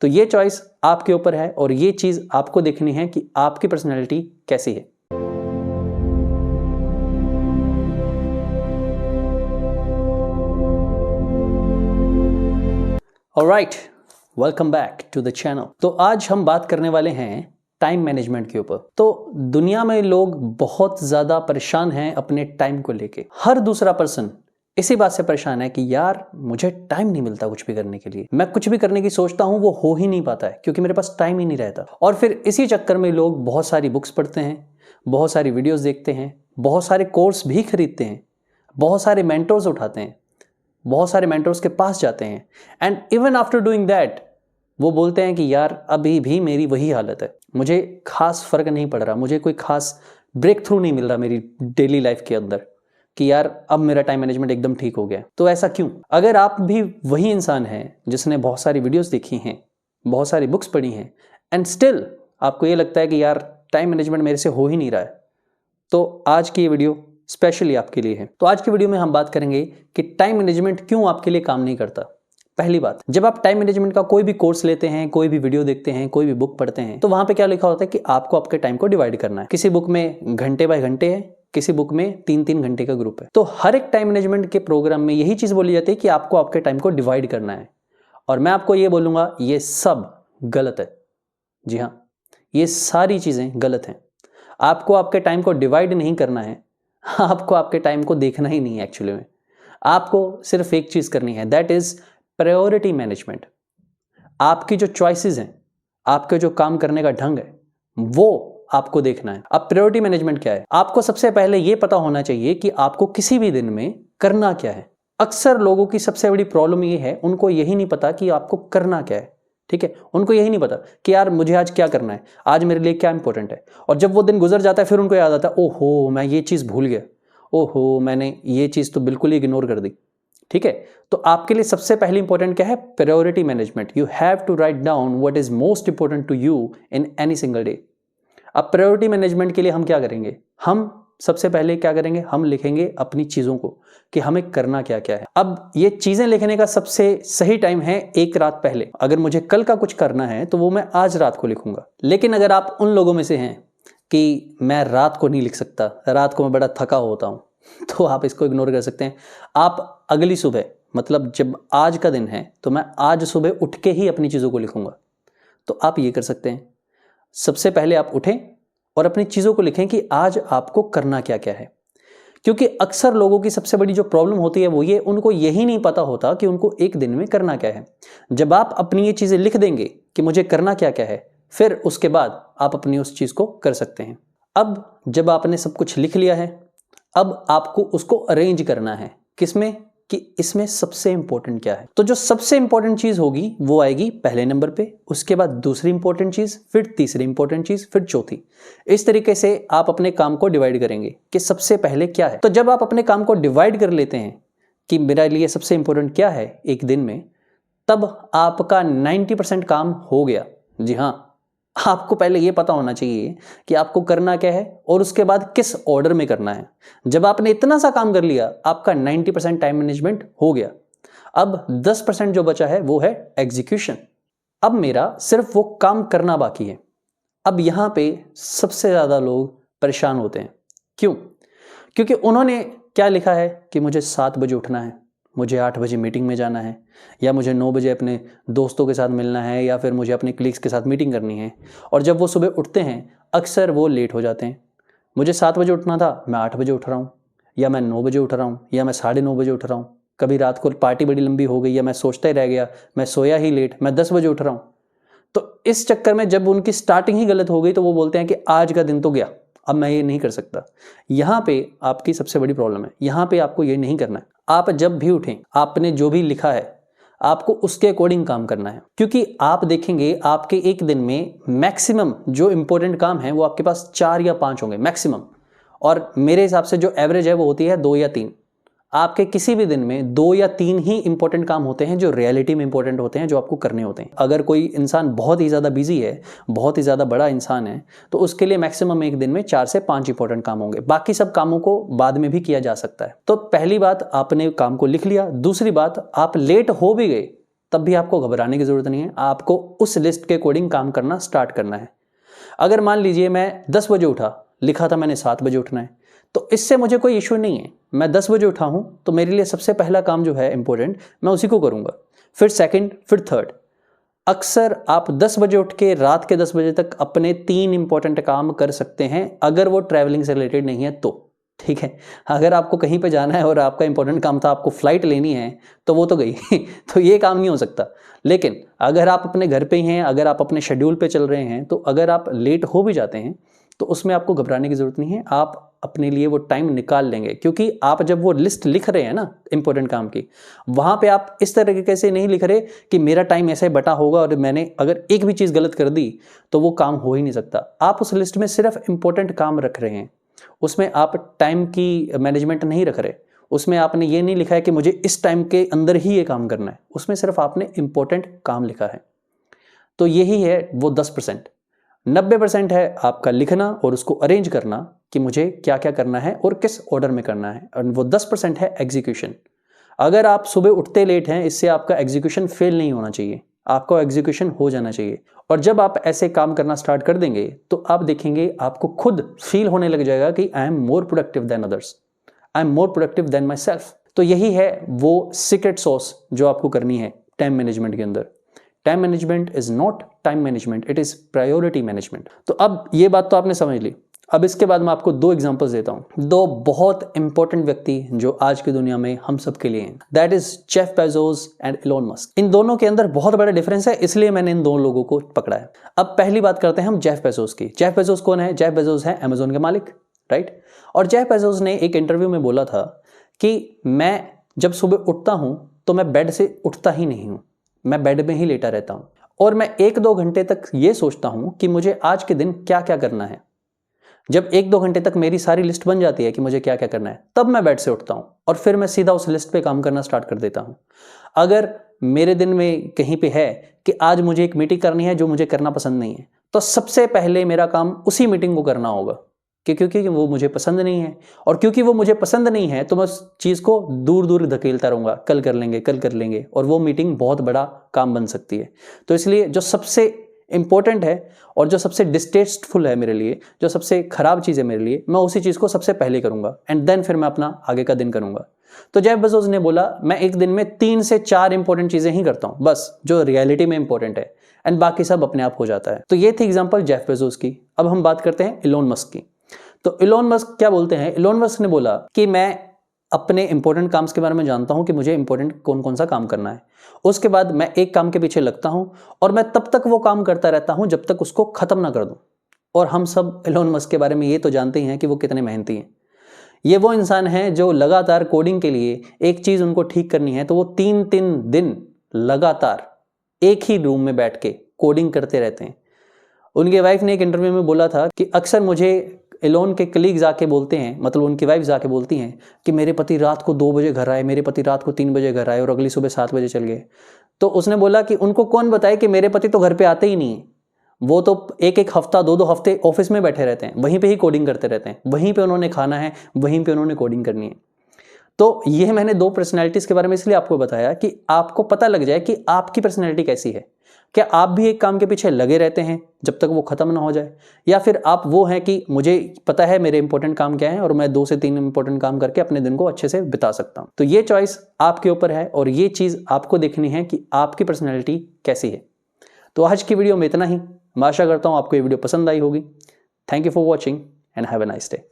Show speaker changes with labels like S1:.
S1: तो ये चॉइस आपके ऊपर है और ये चीज़ आपको देखनी है कि आपकी पर्सनैलिटी कैसी है। Alright, welcome back to the channel. तो आज हम बात करने वाले हैं टाइम मैनेजमेंट के ऊपर। तो दुनिया में लोग बहुत ज़्यादा परेशान हैं अपने टाइम को लेके। हर दूसरा पर्सन इसी बात से परेशान है कि यार मुझे टाइम नहीं मिलता कुछ भी करने के लिए, मैं कुछ भी करने की सोचता हूँ वो हो ही नहीं पाता है क्योंकि मेरे पास टाइम ही नहीं रहता। और फिर इसी चक्कर में लोग बहुत सारी बुक्स पढ़ते हैं, बहुत सारी वीडियोस देखते हैं, बहुत सारे कोर्स भी खरीदते हैं, बहुत सारे मेंटर्स उठाते हैं, बहुत सारे मेंटर्स के पास जाते हैं, and even after doing that वो बोलते हैं कि यार अभी भी मेरी वही हालत है, मुझे खास फर्क नहीं पड़ रहा, मुझे कोई खास ब्रेक थ्रू नहीं मिल रहा मेरी डेली लाइफ के अंदर कि यार अब मेरा टाइम मैनेजमेंट एकदम ठीक हो गया। तो ऐसा क्यों? अगर आप भी वही इंसान हैं जिसने बहुत सारी वीडियोस देखी हैं, बहुत सारी बुक्स पढ़ी हैं, एंड स्टिल आपको ये लगता है कि यार टाइम मैनेजमेंट मेरे से हो ही नहीं रहा है, तो आज की ये वीडियो स्पेशली आपके लिए है। तो आज की वीडियो में हम बात करेंगे कि टाइम मैनेजमेंट क्यों आपके लिए काम नहीं करता। पहली बात, जब आप टाइम मैनेजमेंट का कोई भी कोर्स लेते हैं, कोई भी वीडियो देखते हैं, कोई भी बुक पढ़ते हैं, तो वहां पे क्या लिखा होता है कि आपको आपके टाइम को डिवाइड करना है। किसी बुक में घंटे बाय घंटे है, किसी बुक में 3-3 घंटे का ग्रुप है। तो हर एक टाइम मैनेजमेंट के प्रोग्राम में यही चीज बोली जाती है कि आपको आपके टाइम को डिवाइड करना है। और मैं आपको ये बोलूंगा ये सब गलत है। जी हाँ, ये सारी चीजें गलत हैं। आपको आपके टाइम को डिवाइड नहीं करना है, आपको आपके टाइम को देखना ही नहीं है। एक्चुअली में आपको सिर्फ एक चीज करनी है, दैट इज प्रायोरिटी मैनेजमेंट। आपकी जो चॉइसेस हैं, आपके जो काम करने का ढंग है, वो आपको देखना है। अब प्रायोरिटी मैनेजमेंट क्या है? आपको सबसे पहले यह पता होना चाहिए कि आपको किसी भी दिन में करना क्या है। अक्सर लोगों की सबसे बड़ी प्रॉब्लम यह है, उनको यही नहीं पता कि आपको करना क्या है। ठीक है, उनको यही नहीं पता कि यार मुझे आज क्या करना है, आज मेरे लिए क्या इंपॉर्टेंट है। और जब वो दिन गुजर जाता है फिर उनको याद आता है, ओहो मैं ये चीज़ भूल गया, ओहो मैंने ये चीज़ तो बिल्कुल ही इग्नोर कर दी। ठीक है, तो आपके लिए सबसे पहले इंपॉर्टेंट क्या है? Priority management. You have to write down what is most important to you in any single day. अब प्रायोरिटी मैनेजमेंट के लिए हम क्या करेंगे? हम सबसे पहले क्या करेंगे? हम लिखेंगे अपनी चीज़ों को कि हमें करना क्या क्या है। अब ये चीज़ें लिखने का सबसे सही टाइम है एक रात पहले। अगर मुझे कल का कुछ करना है तो वो मैं आज रात को लिखूंगा। लेकिन अगर आप उन लोगों में से हैं कि मैं रात को नहीं लिख सकता, रात को मैं बड़ा थका होता हूँ, तो आप इसको इग्नोर कर सकते हैं। आप अगली सुबह, मतलब जब आज का दिन है तो मैं आज सुबह उठ के ही अपनी चीज़ों को लिखूंगा। तो आप ये कर सकते हैं, सबसे पहले आप उठें और अपनी चीज़ों को लिखें कि आज आपको करना क्या क्या है। क्योंकि अक्सर लोगों की सबसे बड़ी जो प्रॉब्लम होती है वो ये, उनको यही नहीं पता होता कि उनको एक दिन में करना क्या है। जब आप अपनी ये चीज़ें लिख देंगे कि मुझे करना क्या क्या है, फिर उसके बाद आप अपनी उस चीज़ को कर सकते हैं। अब जब आपने सब कुछ लिख लिया है, अब आपको उसको अरेंज करना है। किसमें? कि इसमें सबसे इंपॉर्टेंट क्या है। तो जो सबसे इंपॉर्टेंट चीज होगी वो आएगी पहले नंबर पे, उसके बाद दूसरी इंपॉर्टेंट चीज, फिर तीसरी इंपॉर्टेंट चीज, फिर चौथी। इस तरीके से आप अपने काम को डिवाइड करेंगे कि सबसे पहले क्या है। तो जब आप अपने काम को डिवाइड कर लेते हैं कि मेरे लिए सबसे इंपॉर्टेंट क्या है एक दिन में, तब आपका 90% काम हो गया। जी हाँ, आपको पहले यह पता होना चाहिए कि आपको करना क्या है और उसके बाद किस ऑर्डर में करना है। जब आपने इतना सा काम कर लिया, आपका 90% टाइम मैनेजमेंट हो गया। अब 10% जो बचा है वो है एग्जीक्यूशन। अब मेरा सिर्फ वो काम करना बाकी है। अब यहां पे सबसे ज्यादा लोग परेशान होते हैं। क्यों? क्योंकि उन्होंने क्या लिखा है कि मुझे 7 बजे उठना है, मुझे 8 बजे मीटिंग में जाना है, या मुझे 9 बजे अपने दोस्तों के साथ मिलना है, या फिर मुझे अपने कलीग्स के साथ मीटिंग करनी है। और जब वो सुबह उठते हैं अक्सर वो लेट हो जाते हैं। मुझे 7 बजे उठना था, मैं 8 बजे उठ रहा हूँ, या मैं 9 बजे उठ रहा हूँ, या मैं 9:30 बजे उठ रहा हूँ। कभी रात को पार्टी बड़ी लंबी हो गई, या मैं सोचता ही रह गया, मैं सोया ही लेट, मैं 10 बजे उठ रहा हूँ। तो इस चक्कर में जब उनकी स्टार्टिंग ही गलत हो गई तो वो बोलते हैं कि आज का दिन तो गया, अब मैं ये नहीं कर सकता। यहां पे आपकी सबसे बड़ी प्रॉब्लम है। यहां पे आपको ये नहीं करना है। आप जब भी उठें, आपने जो भी लिखा है आपको उसके अकॉर्डिंग काम करना है। क्योंकि आप देखेंगे आपके एक दिन में मैक्सिमम जो इंपॉर्टेंट काम है वो आपके पास 4 या 5 होंगे मैक्सिमम, और मेरे हिसाब से जो एवरेज है वो होती है 2 या 3। आपके किसी भी दिन में 2 या 3 ही इंपॉर्टेंट काम होते हैं जो रियलिटी में इंपॉर्टेंट होते हैं, जो आपको करने होते हैं। अगर कोई इंसान बहुत ही ज़्यादा बिजी है, बहुत ही ज़्यादा बड़ा इंसान है, तो उसके लिए मैक्सिमम एक दिन में 4 से 5 इंपॉर्टेंट काम होंगे। बाकी सब कामों को बाद में भी किया जा सकता है। तो पहली बात, आपने काम को लिख लिया। दूसरी बात, आप लेट हो भी गए तब भी आपको घबराने की ज़रूरत नहीं है। आपको उस लिस्ट के अकॉर्डिंग काम करना स्टार्ट करना है। अगर मान लीजिए मैं 10 बजे उठा, लिखा था मैंने 7 बजे उठना है, तो इससे मुझे कोई इशू नहीं है। मैं 10 बजे उठा हूँ तो मेरे लिए सबसे पहला काम जो है इंपॉर्टेंट, मैं उसी को करूँगा, फिर सेकंड, फिर थर्ड। अक्सर आप 10 बजे उठ के रात के 10 बजे तक अपने 3 इंपॉर्टेंट काम कर सकते हैं, अगर वो ट्रैवलिंग से रिलेटेड नहीं है तो। ठीक है, अगर आपको कहीं पे जाना है और आपका इंपॉर्टेंट काम था, आपको फ्लाइट लेनी है, तो वो तो गई तो ये काम नहीं हो सकता। लेकिन अगर आप अपने घर पे ही हैं, अगर आप अपने शेड्यूल पे चल रहे हैं, तो अगर आप लेट हो भी जाते हैं तो उसमें आपको घबराने की ज़रूरत नहीं है। आप अपने लिए वो टाइम निकाल लेंगे, क्योंकि आप जब वो लिस्ट लिख रहे हैं ना इंपॉर्टेंट काम की, वहाँ पे आप इस तरीके से नहीं लिख रहे कि मेरा टाइम ऐसे बटा होगा और मैंने अगर एक भी चीज़ गलत कर दी तो वो काम हो ही नहीं सकता। आप उस लिस्ट में सिर्फ इंपॉर्टेंट काम रख रहे हैं, उसमें आप टाइम की मैनेजमेंट नहीं रख रहे। उसमें आपने ये नहीं लिखा है कि मुझे इस टाइम के अंदर ही ये काम करना है, उसमें सिर्फ आपने इंपॉर्टेंट काम लिखा है। तो यही है वो 10%। 90% है आपका लिखना और उसको अरेंज करना कि मुझे क्या क्या करना है और किस ऑर्डर में करना है, और वो 10% है एग्जीक्यूशन। अगर आप सुबह उठते लेट हैं, इससे आपका एग्जीक्यूशन फेल नहीं होना चाहिए, आपका एग्जीक्यूशन हो जाना चाहिए। और जब आप ऐसे काम करना स्टार्ट कर देंगे तो आप देखेंगे आपको खुद फील होने लग जाएगा कि I am more productive than others, I am more productive than myself. तो यही है वो सीक्रेट सॉस जो आपको करनी है टाइम मैनेजमेंट के अंदर। Time management is not time management, it is priority management. तो अब ये बात तो आपने समझ ली। अब इसके बाद मैं आपको 2 एग्जांपल्स देता हूं, 2 बहुत इंपॉर्टेंट व्यक्ति जो आज की दुनिया में हम सब के लिए हैं। That is Jeff Bezos and Elon Musk. इन दोनों के अंदर बहुत बड़ा डिफरेंस है, इसलिए मैंने इन दोनों लोगों को पकड़ा है। अब पहली बात करते हैं हम जेफ बेजोस की। जेफ बेजोस कौन है? जेफ बेजोस है अमेजोन के मालिक, राइट। और जेफ बेजोस ने एक इंटरव्यू में बोला था कि मैं जब सुबह उठता हूं तो मैं बेड से उठता ही नहीं हूं, मैं बेड में ही लेटा रहता हूं, और मैं 1-2 घंटे तक ये सोचता हूं कि मुझे आज के दिन क्या क्या करना है। जब 1-2 घंटे तक मेरी सारी लिस्ट बन जाती है कि मुझे क्या क्या करना है, तब मैं बेड से उठता हूं और फिर मैं सीधा उस लिस्ट पे काम करना स्टार्ट कर देता हूं। अगर मेरे दिन में कहीं पे है कि आज मुझे एक मीटिंग करनी है जो मुझे करना पसंद नहीं है, तो सबसे पहले मेरा काम उसी मीटिंग को करना होगा, क्योंकि वो मुझे पसंद नहीं है। और क्योंकि वो मुझे पसंद नहीं है तो मैं उस चीज़ को दूर दूर धकेलता रहूँगा, कल कर लेंगे, कल कर लेंगे, और वो मीटिंग बहुत बड़ा काम बन सकती है। तो इसलिए जो सबसे इंपॉर्टेंट है और जो सबसे डिस्टेस्टफुल है मेरे लिए, जो सबसे खराब चीज़ है मेरे लिए, मैं उसी चीज़ को सबसे पहले करूँगा एंड देन फिर मैं अपना आगे का दिन करूँगा। तो जेफ बेजोस ने बोला मैं एक दिन में 3 से 4 इंपॉर्टेंट चीज़ें ही करता हूँ, बस जो रियलिटी में इंपॉर्टेंट है, एंड बाकी सब अपने आप हो जाता है। तो ये थी एग्जाम्पल जेफ बेजोस की। अब हम बात करते हैं इलोन मस्क की। तो इलोन मस्क क्या बोलते हैं? इलोन मस्क ने बोला कि मैं अपने इंपॉर्टेंट काम्स के बारे में जानता हूं कि मुझे इंपॉर्टेंट कौन कौन सा काम करना है, उसके बाद मैं एक काम के पीछे लगता हूं और मैं तब तक वो काम करता रहता हूं जब तक उसको खत्म ना कर दूं। और हम सब इलोन मस्क के बारे में ये तो जानते ही हैं कि वो कितने मेहनती हैं। ये वो इंसान हैं जो लगातार कोडिंग के लिए एक चीज़ उनको ठीक करनी है तो वो 3-3 दिन लगातार एक ही रूम में बैठ के कोडिंग करते रहते हैं। उनके वाइफ ने एक इंटरव्यू में बोला था कि अक्सर मुझे इलोन के कलीग्स आके बोलते हैं, मतलब उनकी वाइफ आके बोलती हैं कि मेरे पति रात को 2 बजे घर आए, मेरे पति रात को 3 बजे घर आए और अगली सुबह 7 बजे चल गए। तो उसने बोला कि उनको कौन बताए कि मेरे पति तो घर पे आते ही नहीं है, वो तो एक हफ्ता 2 हफ्ते ऑफिस में बैठे रहते हैं, वहीं पे ही कोडिंग करते रहते हैं, वहीं पे उन्होंने खाना है, वहीं पे उन्होंने कोडिंग करनी है। तो ये मैंने 2 पर्सनैलिटीज़ के बारे में इसलिए आपको बताया कि आपको पता लग जाए कि आपकी पर्सनैलिटी कैसी है। क्या आप भी एक काम के पीछे लगे रहते हैं जब तक वो खत्म ना हो जाए, या फिर आप वो हैं कि मुझे पता है मेरे इंपॉर्टेंट काम क्या है और मैं 2 से 3 इंपॉर्टेंट काम करके अपने दिन को अच्छे से बिता सकता हूं। तो ये चॉइस आपके ऊपर है और ये चीज़ आपको देखनी है कि आपकी पर्सनैलिटी कैसी है। तो आज की वीडियो में इतना ही। मैं आशा करता हूँ आपको ये वीडियो पसंद आई होगी। Thank you for watching and have a nice day.